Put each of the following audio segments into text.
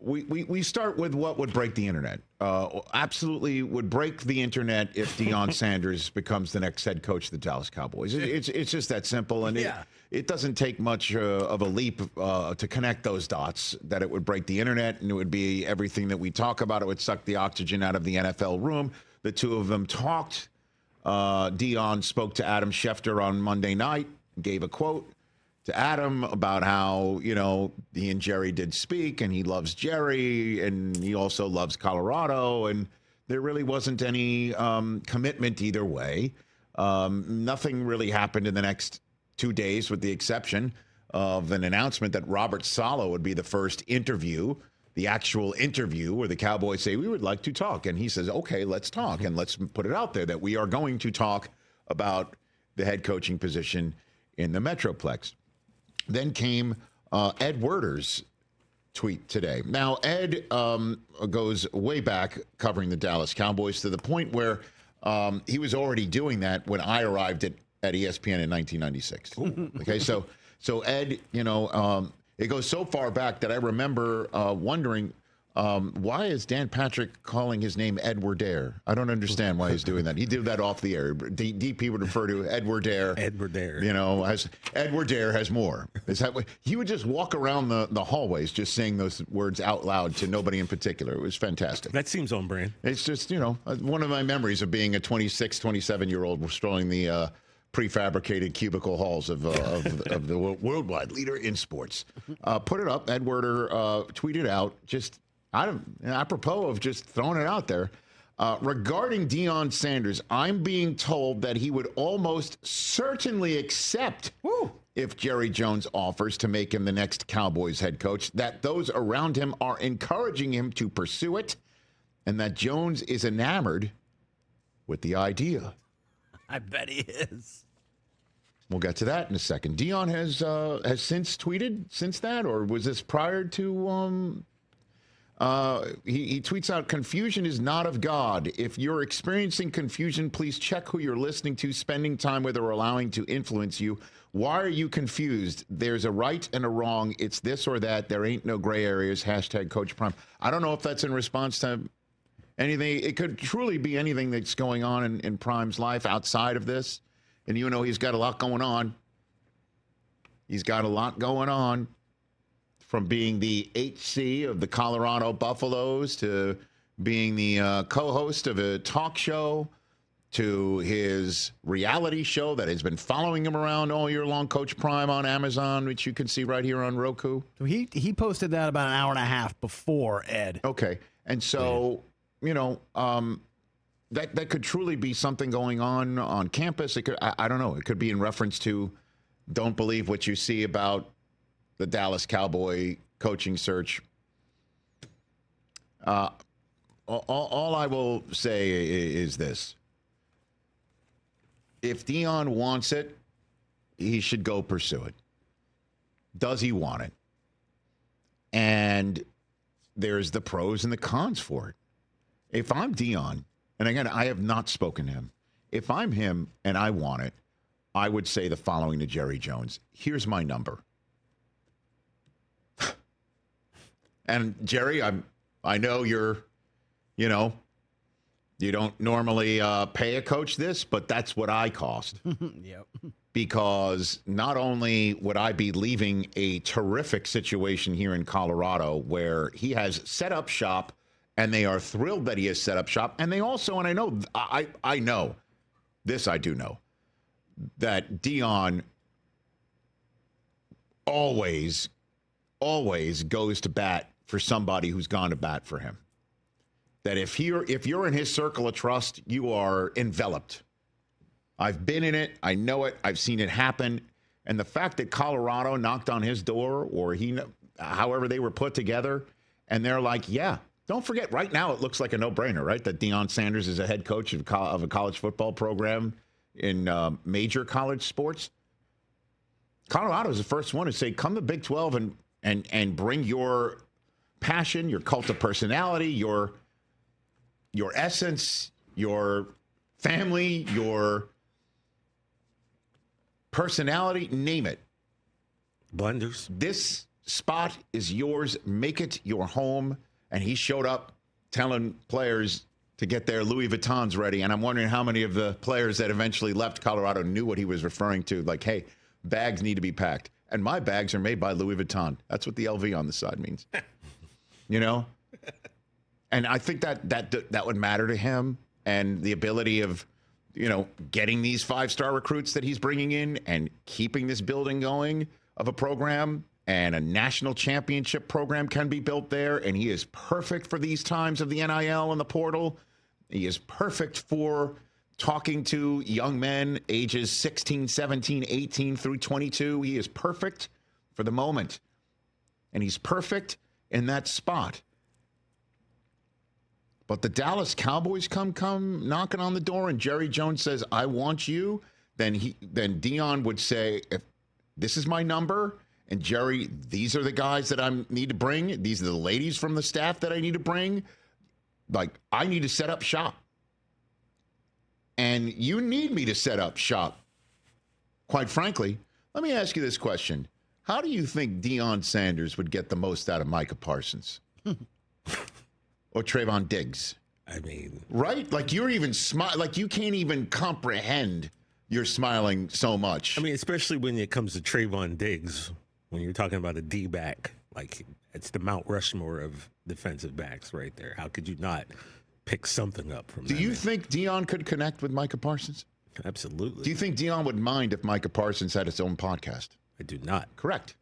we start with what would break the internet. Absolutely would break the internet if Deion Sanders becomes the next head coach of the Dallas Cowboys. It's just that simple, and it doesn't take much of a leap to connect those dots that it would break the internet, and it would be everything that we talk about. It would suck the oxygen out of the NFL room. The two of them talked. Deion spoke to Adam Schefter on Monday night, gave a quote to Adam about how, he and Jerry did speak, and he loves Jerry, and he also loves Colorado, and there really wasn't any commitment either way. Nothing really happened in the next 2 days, with the exception of an announcement that Robert Saleh would be the first interview, the actual interview where the Cowboys say, we would like to talk. And he says, okay, let's talk, and let's put it out there that we are going to talk about the head coaching position in the Metroplex. Then came Ed Werder's tweet today. Now, Ed goes way back covering the Dallas Cowboys to the point where he was already doing that when I arrived at ESPN in 1996. Okay, so Ed, it goes so far back that I remember wondering, why is Dan Patrick calling his name Ed Werder? I don't understand why he's doing that. He did that off the air. DP would refer to Ed Werder. Ed Werder. As Ed Werder has more. Is that what he would just walk around the hallways just saying those words out loud to nobody in particular? It was fantastic. That seems on brand. It's just, one of my memories of being a 26, 27-year-old strolling the prefabricated cubicle halls of the worldwide leader in sports. Put it up. Ed Werder tweeted out just apropos of just throwing it out there. Regarding Deion Sanders, I'm being told that he would almost certainly accept if Jerry Jones offers to make him the next Cowboys head coach, that those around him are encouraging him to pursue it, and that Jones is enamored with the idea. I bet he is. We'll get to that in a second. Deion has since tweeted since that, or was this prior to... He tweets out, confusion is not of God. If you're experiencing confusion, please check who you're listening to, spending time with, or allowing to influence you. Why are you confused? There's a right and a wrong. It's this or that. There ain't no gray areas. # Coach Prime. I don't know if that's in response to anything. It could truly be anything that's going on in Prime's life outside of this. And he's got a lot going on. He's got a lot going on. From being the HC of the Colorado Buffaloes to being the co-host of a talk show to his reality show that has been following him around all year long, Coach Prime on Amazon, which you can see right here on Roku. So he posted that about an hour and a half before Ed. Okay. And so, that could truly be something going on campus. It could, I don't know. It could be in reference to don't believe what you see about the Dallas Cowboy coaching search. All I will say is this. If Deion wants it, he should go pursue it. Does he want it? And there's the pros and the cons for it. If I'm Deion, and again, I have not spoken to him. If I'm him and I want it, I would say the following to Jerry Jones. Here's my number. And Jerry, I know you don't normally pay a coach this, but that's what I cost. Yep. Because not only would I be leaving a terrific situation here in Colorado where he has set up shop, and they are thrilled that he has set up shop, and they also, and I know this, I do know that Deion always goes to bat for somebody who's gone to bat for him. That if you're in his circle of trust, you are enveloped. I've been in it. I know it. I've seen it happen. And the fact that Colorado knocked on his door, or however they were put together, and they're like, yeah, don't forget, right now it looks like a no-brainer, right? That Deion Sanders is a head coach of a college football program in major college sports. Colorado is the first one to say, come to Big 12 and bring your passion, your cult of personality, your essence, your family, your personality, name it. Blunders. This spot is yours. Make it your home. And he showed up telling players to get their Louis Vuittons ready. And I'm wondering how many of the players that eventually left Colorado knew what he was referring to. Like, hey, bags need to be packed. And my bags are made by Louis Vuitton. That's what the LV on the side means. You know? And I think that would matter to him, and the ability of, getting these 5-star recruits that he's bringing in and keeping this building going of a program, and a national championship program can be built there. And he is perfect for these times of the NIL and the portal. He is perfect for talking to young men ages 16, 17, 18 through 22. He is perfect for the moment. And he's perfect in that spot. But the Dallas Cowboys come knocking on the door, and Jerry Jones says, I want you. Then Deion would say, if this is my number, and Jerry, these are the guys that I need to bring. These are the ladies from the staff that I need to bring. Like, I need to set up shop. And you need me to set up shop. Quite frankly, let me ask you this question. How do you think Deion Sanders would get the most out of Micah Parsons? Or Trayvon Diggs? I mean... Right? Like, you're even like, you can't even comprehend you're smiling so much. I mean, especially when it comes to Trayvon Diggs, when you're talking about a D-back, like, it's the Mount Rushmore of defensive backs right there. How could you not pick something up from that? Do you think Deion could connect with Micah Parsons? Absolutely. Do you think Deion would mind if Micah Parsons had his own podcast? I do not. Correct.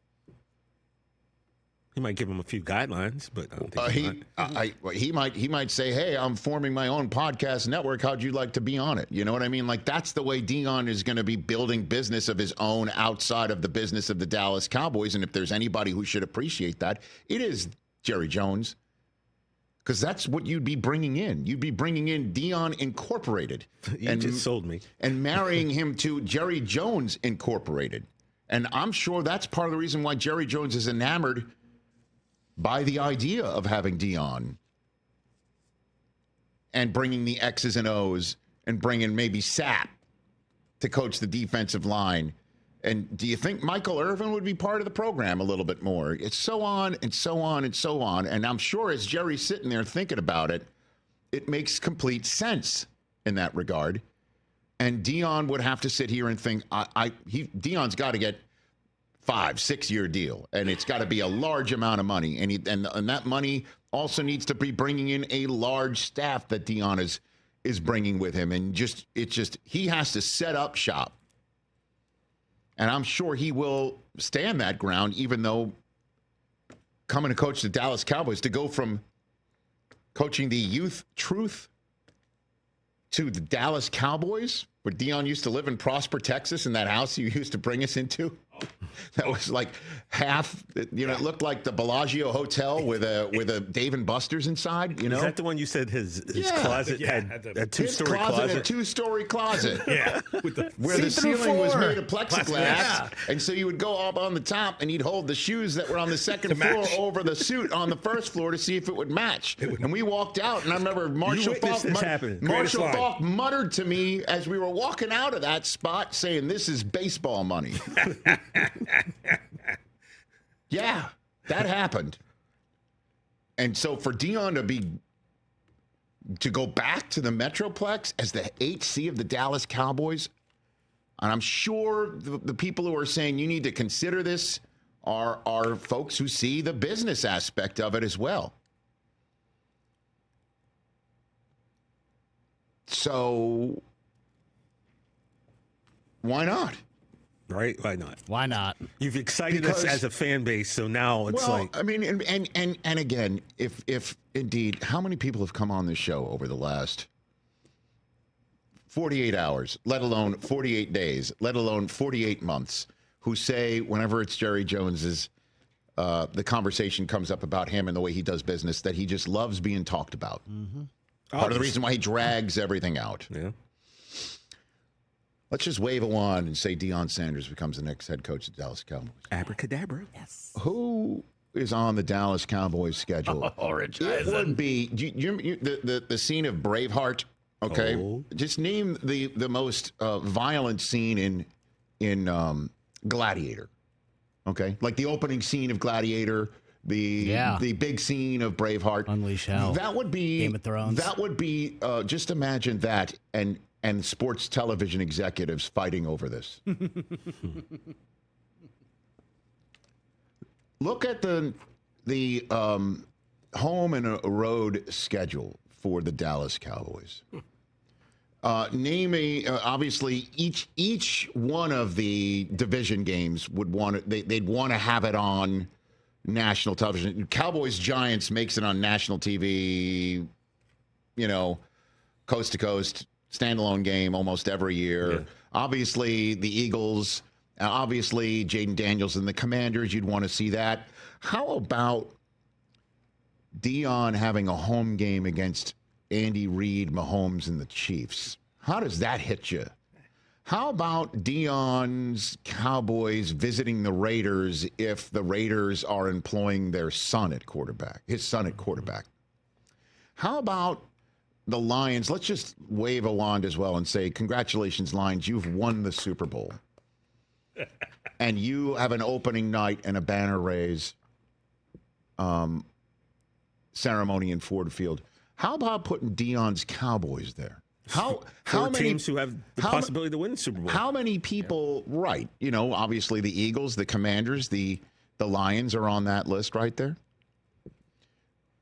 He might give him a few guidelines, but I don't think he might say, hey, I'm forming my own podcast network. How'd you like to be on it? You know what I mean? Like, that's the way Deion is going to be building business of his own outside of the business of the Dallas Cowboys. And if there's anybody who should appreciate that, it is Jerry Jones. Because that's what you'd be bringing in. You'd be bringing in Deion Incorporated. You just sold me. And marrying him to Jerry Jones Incorporated. And I'm sure that's part of the reason why Jerry Jones is enamored by the idea of having Deion and bringing the X's and O's and bringing maybe Sapp to coach the defensive line. And do you think Michael Irvin would be part of the program a little bit more? It's so on and so on and so on. And I'm sure as Jerry's sitting there thinking about it, it makes complete sense in that regard. And Deion would have to sit here and think, Deion's got to get 5-6 year deal, and it's got to be a large amount of money, and that money also needs to be bringing in a large staff that Deion is bringing with him, and he has to set up shop, and I'm sure he will stand that ground, even though coming to coach the Dallas Cowboys, to go from coaching the youth truth to the Dallas Cowboys, where Deion used to live in Prosper, Texas, in that house you used to bring us into. That was like half, it looked like the Bellagio Hotel with a Dave and Buster's inside, Is that the one you said his closet had a two-story closet? A two-story closet. Yeah. Where the ceiling was made of plexiglass. Yeah. And so you would go up on the top and you'd hold the shoes that were on the second floor over the suit on the first floor to see if it would match. And we walked out, and I remember Marshall Falk muttered to me as we were walking out of that spot saying, "This is baseball money." Yeah, that happened. And so for Deion to go back to the Metroplex as the HC of the Dallas Cowboys, and I'm sure the people who are saying you need to consider this are folks who see the business aspect of it as well. So why not? Right? Why not? Why not? You've excited us as a fan base, so now it's I mean, and again, if indeed, how many people have come on this show over the last 48 hours, let alone 48 days, let alone 48 months, who say whenever it's Jerry Jones's, the conversation comes up about him and the way he does business, that he just loves being talked about. Mm-hmm. Part of the reason why he drags everything out. Yeah. Let's just wave a wand and say Deion Sanders becomes the next head coach of the Dallas Cowboys. Abracadabra. Yes. Who is on the Dallas Cowboys schedule? Rich It Eisen. would be the scene of Braveheart. Okay, just name the most violent scene in Gladiator. Okay, like the opening scene of Gladiator, the big scene of Braveheart. Unleash Hell. That would be Game of Thrones. That would be just imagine that and sports television executives fighting over this. Look at the home and a road schedule for the Dallas Cowboys. Obviously each one of the division games would want they'd want to have it on national television. Cowboys Giants makes it on national TV, coast to coast, standalone game almost every year. Yeah. Obviously the Eagles, obviously Jaden Daniels and the Commanders, you'd want to see that. How about Deion having a home game against Andy Reid, Mahomes, and the Chiefs? How does that hit you? How about Deion's Cowboys visiting the Raiders if the Raiders are employing his son at quarterback? How about the Lions? Let's just wave a wand as well and say, congratulations, Lions, you've won the Super Bowl. And you have an opening night and a banner raise ceremony in Ford Field. How about putting Deion's Cowboys there? How many teams who have the possibility to win the Super Bowl? How many people? Yeah. Right. Obviously the Eagles, the Commanders, the Lions are on that list right there.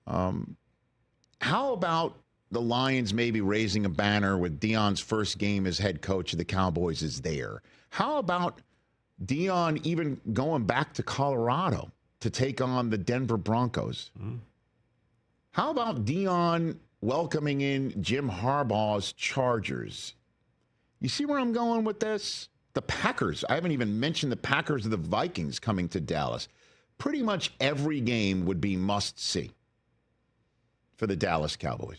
How about the Lions maybe raising a banner with Deion's first game as head coach of the Cowboys is there? How about Deion even going back to Colorado to take on the Denver Broncos? How about Deion welcoming in Jim Harbaugh's Chargers? You see where I'm going with this? The Packers. I haven't even mentioned the Packers or the Vikings coming to Dallas. Pretty much every game would be must-see for the Dallas Cowboys.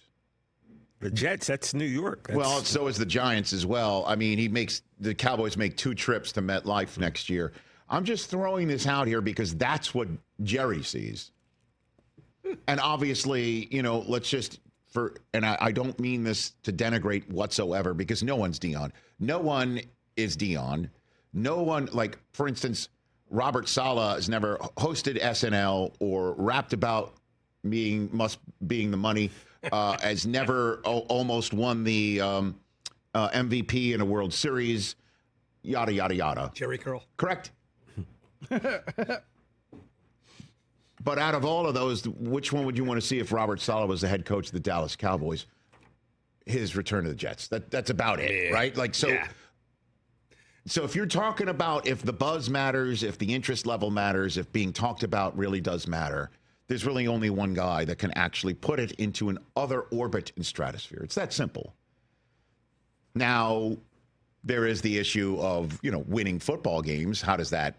The Jets, that's New York. Well, so is the Giants as well. I mean, the Cowboys make 2 trips to MetLife next year. I'm just throwing this out here because that's what Jerry sees. And obviously, let's just I don't mean this to denigrate whatsoever because no one's Deion. No one is Deion. No one, like, for instance, Robert Saleh has never hosted SNL or rapped about being the money, has never almost won the MVP in a World Series, yada, yada, yada. Jerry Curl. Correct. But out of all of those, which one would you want to see if Robert Saleh was the head coach of the Dallas Cowboys? His return to the Jets. That's about it, right? Like, so. Yeah. So if you're talking about if the buzz matters, if the interest level matters, if being talked about really does matter, there's really only one guy that can actually put it into an other orbit and stratosphere. It's that simple. Now, there is the issue of, winning football games. How does that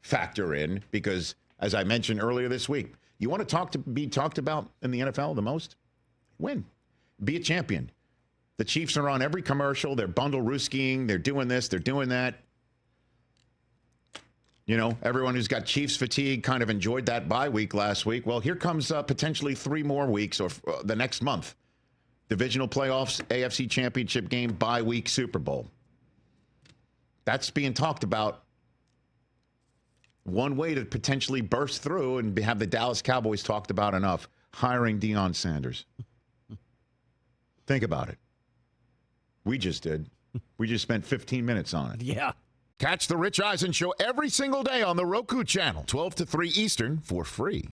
factor in? Because as I mentioned earlier this week, you want to be talked about in the NFL the most? Win. Be a champion. The Chiefs are on every commercial. They're bundle rooskieing. They're doing this. They're doing that. Everyone who's got Chiefs fatigue kind of enjoyed that bye week last week. Well, here comes potentially 3 more weeks or the next month. Divisional playoffs, AFC Championship game, bye week, Super Bowl. That's being talked about. One way to potentially burst through and have the Dallas Cowboys talked about enough, hiring Deion Sanders. Think about it. We just did. We just spent 15 minutes on it. Yeah. Catch the Rich Eisen Show every single day on the Roku channel, 12 to 3 Eastern, for free.